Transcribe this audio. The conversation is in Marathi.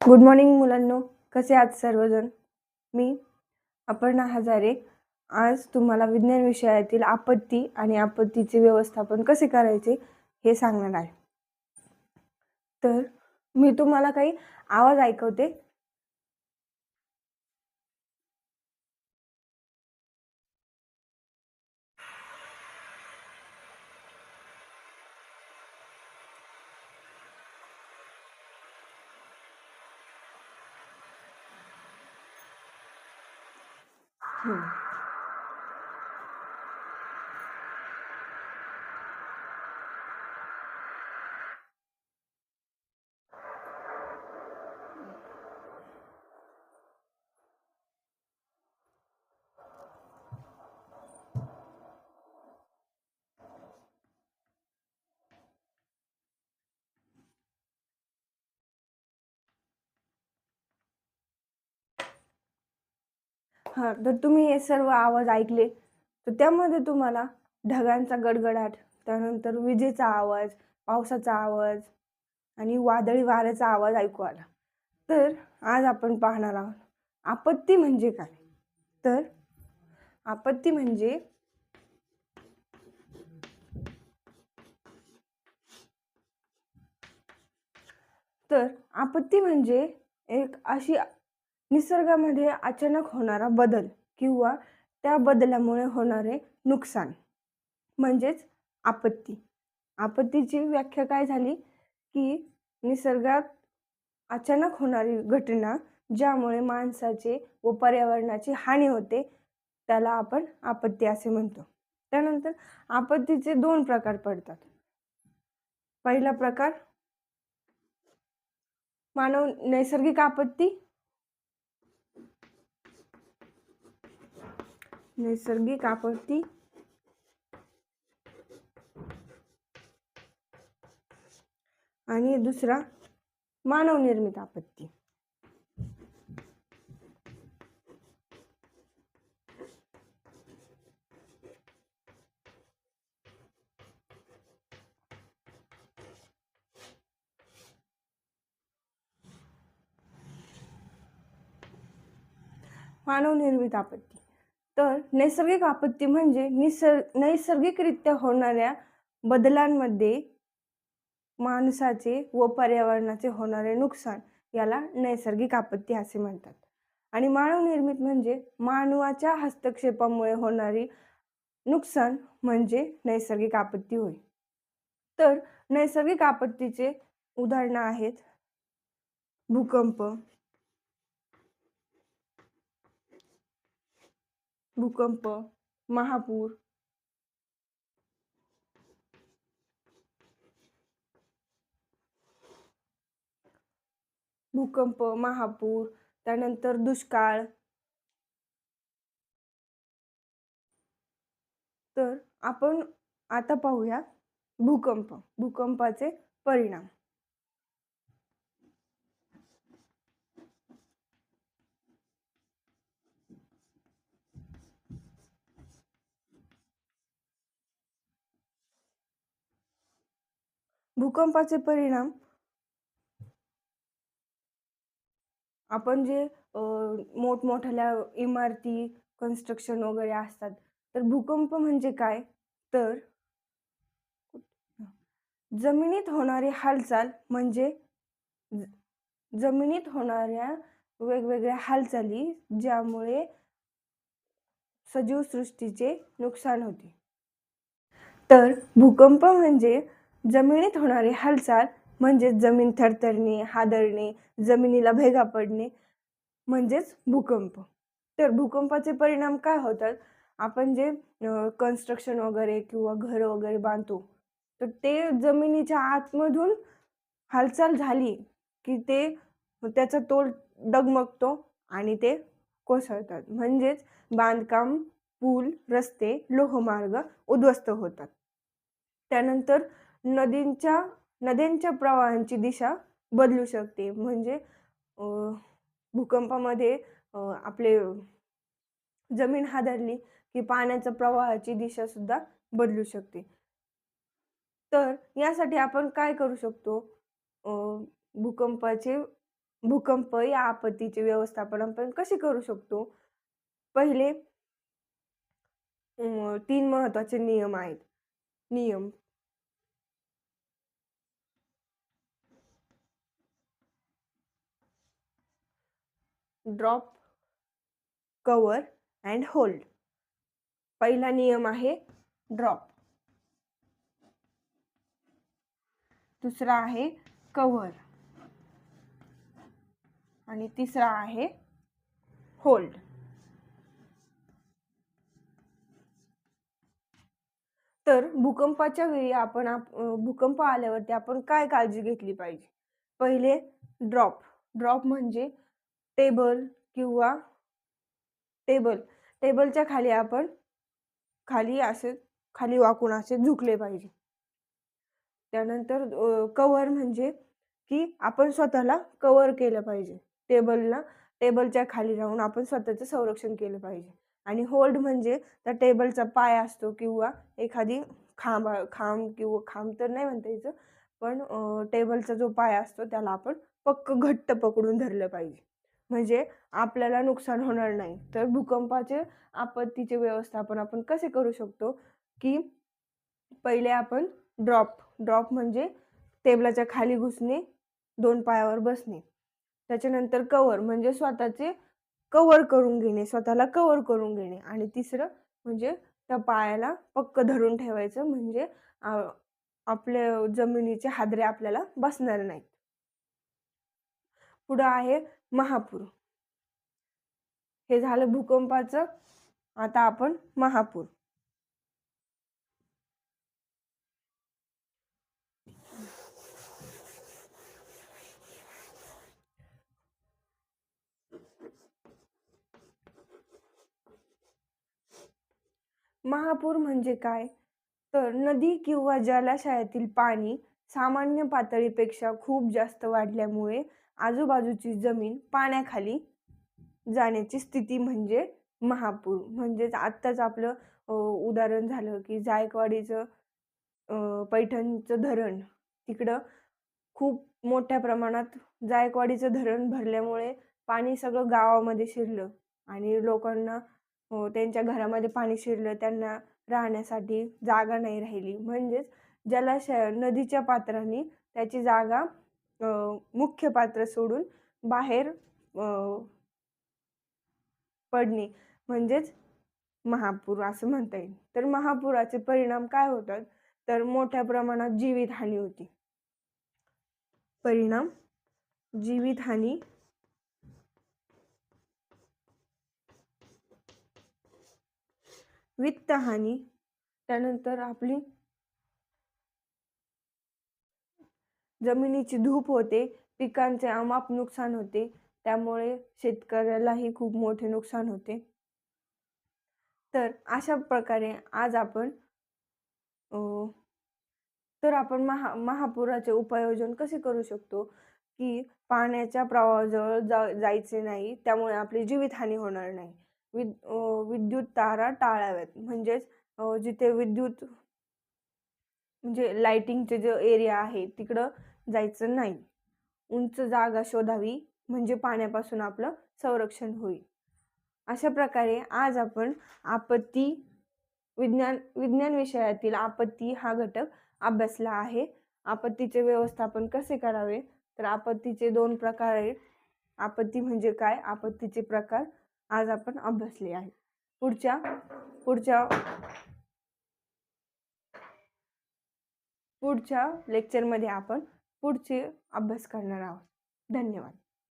गुड मॉर्निंग मुलांनो, कसे आहात सर्वजण? मी अपर्णा हजारे आज तुम्हाला विज्ञान विषयातील आपत्ती आणि आपत्तीचे व्यवस्थापन कसे करायचे हे सांगणार आहे. तर मी तुम्हाला काही आवाज ऐकवते. तर तुम्ही हे सर्व आवाज ऐकले, तर त्यामध्ये तुम्हाला ढगांचा गडगडाट, त्यानंतर विजेचा आवाज, पावसाचा आवाज आणि वादळी वाऱ्याचा आवाज ऐकू आला. तर आज आपण पाहणार आहोत आपत्ती म्हणजे काय. तर आपत्ती म्हणजे आपत्ती म्हणजे एक अशी निसर्गामध्ये अचानक होणारा बदल किंवा त्या बदलामुळे होणारे नुकसान म्हणजेच आपत्ती. आपत्तीची व्याख्या काय झाली की निसर्गात अचानक होणारी घटना ज्यामुळे माणसाचे व पर्यावरणाची हानी होते त्याला आपण आपत्ती असे म्हणतो. त्यानंतर आपत्तीचे 2 प्रकार पडतात. पहिला प्रकार नैसर्गिक आपत्ती. नैसर्गिक आपत्ती आणि दुसरा मानवनिर्मित आपत्ती. मानवनिर्मित आपत्ती. तर नैसर्गिक आपत्ती म्हणजे नैसर्गिकरित्या होणाऱ्या बदलांमध्ये माणसाचे व पर्यावरणाचे होणारे नुकसान याला नैसर्गिक आपत्ती असे म्हणतात. आणि मानवनिर्मित म्हणजे मानवाच्या हस्तक्षेपामुळे होणारी नुकसान म्हणजे नैसर्गिक आपत्ती होय. तर नैसर्गिक आपत्तीचे उदाहरणं आहेत भूकंप, महापूर, महापूर, त्यानंतर दुष्काळ. तर आपण आता पाहूया भूकंपाचे परिणाम. भूकंपाचे परिणाम आपण जे मोठमोठ्या इमारती कन्स्ट्रक्शन वगैरे असतात, तर भूकंप म्हणजे काय तर जमिनीत होणारी हालचाल म्हणजे जमिनीत होणाऱ्या वेगवेगळ्या हालचाली ज्यामुळे सजीव सृष्टीचे नुकसान होते. तर भूकंप म्हणजे जमिनीत होणारी हालचाल म्हणजे जमीन थरथरणे, हादरणे, जमिनीला भेगा पडणे म्हणजेच भूकंप. तर भूकंपाचे परिणाम काय होतात? आपण जे कन्स्ट्रक्शन वगैरे किंवा घर वगैरे बांधतो, तर ते जमिनीच्या आतमधून हालचाल झाली की त्याचा तोल डगमगतो आणि ते कोसळतात. म्हणजेच बांधकाम, पूल, रस्ते, लोहमार्ग उद्ध्वस्त होतात. त्यानंतर नद्यांच्या प्रवाहांची दिशा बदलू शकते. म्हणजे भूकंपामध्ये आपले जमीन हादरली की पाण्याच्या प्रवाहाची दिशा सुद्धा बदलू शकते. तर यासाठी आपण काय करू शकतो? भूकंपाचे भूकंप या आपत्तीचे व्यवस्थापन आपण कसे करू शकतो? पहिले 3 महत्त्वाचे नियम आहेत. नियम ड्रॉप, कव्हर अँड होल्ड. पहिला नियम आहे ड्रॉप. दुसरा आहे कव्हर आणि तिसरा आहे होल्ड. तर भूकंपाच्या वेळी आपण भूकंप आल्यावरती आपण काय काळजी घेतली पाहिजे? पहिले ड्रॉप. ड्रॉप म्हणजे टेबल किंवा टेबलच्या खाली आपण खाली वाकून असे झुकले पाहिजे. त्यानंतर कव्हर म्हणजे की आपण स्वतःला कव्हर केलं पाहिजे. टेबलच्या खाली राहून आपण स्वतःचं संरक्षण केलं पाहिजे. आणि होल्ड म्हणजे त्या टेबलचा पाय असतो किंवा एखादी खांब किंवा खांब तर नाही म्हणता यायचं, पण टेबलचा जो पाय असतो त्याला आपण घट्ट पकडून धरलं पाहिजे. म्हणजे आपल्याला नुकसान होणार नाही. तर भूकंपाचे आपत्तीचे व्यवस्थापन आपण कसे करू शकतो, की पहिले आपण ड्रॉप म्हणजे टेबलाच्या खाली घुसणे, 2 पायावर बसणे. त्याच्यानंतर कव्हर म्हणजे स्वतःला कव्हर करून घेणे आणि तिसरं म्हणजे त्या पायाला पक्क धरून ठेवायचं, म्हणजे आपल्या जमिनीचे हादरे आपल्याला बसणार नाहीत. पुढं आहे महापूर. हे झालं भूकंपाचं. आता आपण महापूर. महापूर म्हणजे काय? तर नदी किंवा जलाशयातील पाणी सामान्य पातळीपेक्षा खूप जास्त वाढल्यामुळे आजूबाजूची जमीन पाण्याखाली जाण्याची स्थिती म्हणजे महापूर. म्हणजेच आत्ताच आपलं उदाहरण झालं की जायकवाडीचं पैठणचं धरण, तिकडं खूप मोठ्या प्रमाणात जायकवाडीचं धरण भरल्यामुळे पाणी सगळं गावामध्ये शिरलं आणि लोकांना त्यांच्या घरामध्ये पाणी शिरलं, त्यांना राहण्यासाठी जागा नाही राहिली. म्हणजेच नदीच्या पात्राने त्याची जागा मुख्य पात्र सोडून बाहेर पडणे म्हणजेच महापूर असं म्हणता येईल. तर महापुराचे परिणाम काय होतात? तर मोठ्या प्रमाणात जीवितहानी होती. परिणाम जीवितहानी, वित्तहानी, त्यानंतर आपली जमिनीची धूप होते, पिकांचे अमाप नुकसान होते, त्यामुळे शेतकऱ्यालाही खूप मोठे नुकसान होते. तर अशा प्रकारे आज आपण महापुराचे उपाययोजन कसे करू शकतो, की पाण्याच्या प्रवाहाजवळ जायचे नाही, त्यामुळे आपली जीवितहानी होणार नाही. विद्युत तारा टाळाव्यात. म्हणजेच जिथे विद्युत म्हणजे लाइटिंगचे जे एरिया आहे तिकडं जायचं नाही. उंच जागा शोधावी म्हणजे पाण्यापासून आपलं संरक्षण होईल. अशा प्रकारे आज आपण विज्ञान विषयातील आपत्ती हा घटक अभ्यासला आहे. आपत्तीचे व्यवस्थापन कसे करावे? तर आपत्तीचे 2 प्रकार आहेत. आपत्ती म्हणजे काय? आपत्तीचे प्रकार आज आपण अभ्यासले आहे. पुढच्या लेक्चरमध्ये आपण पुढचे अभ्यास करणार आहोत. धन्यवाद.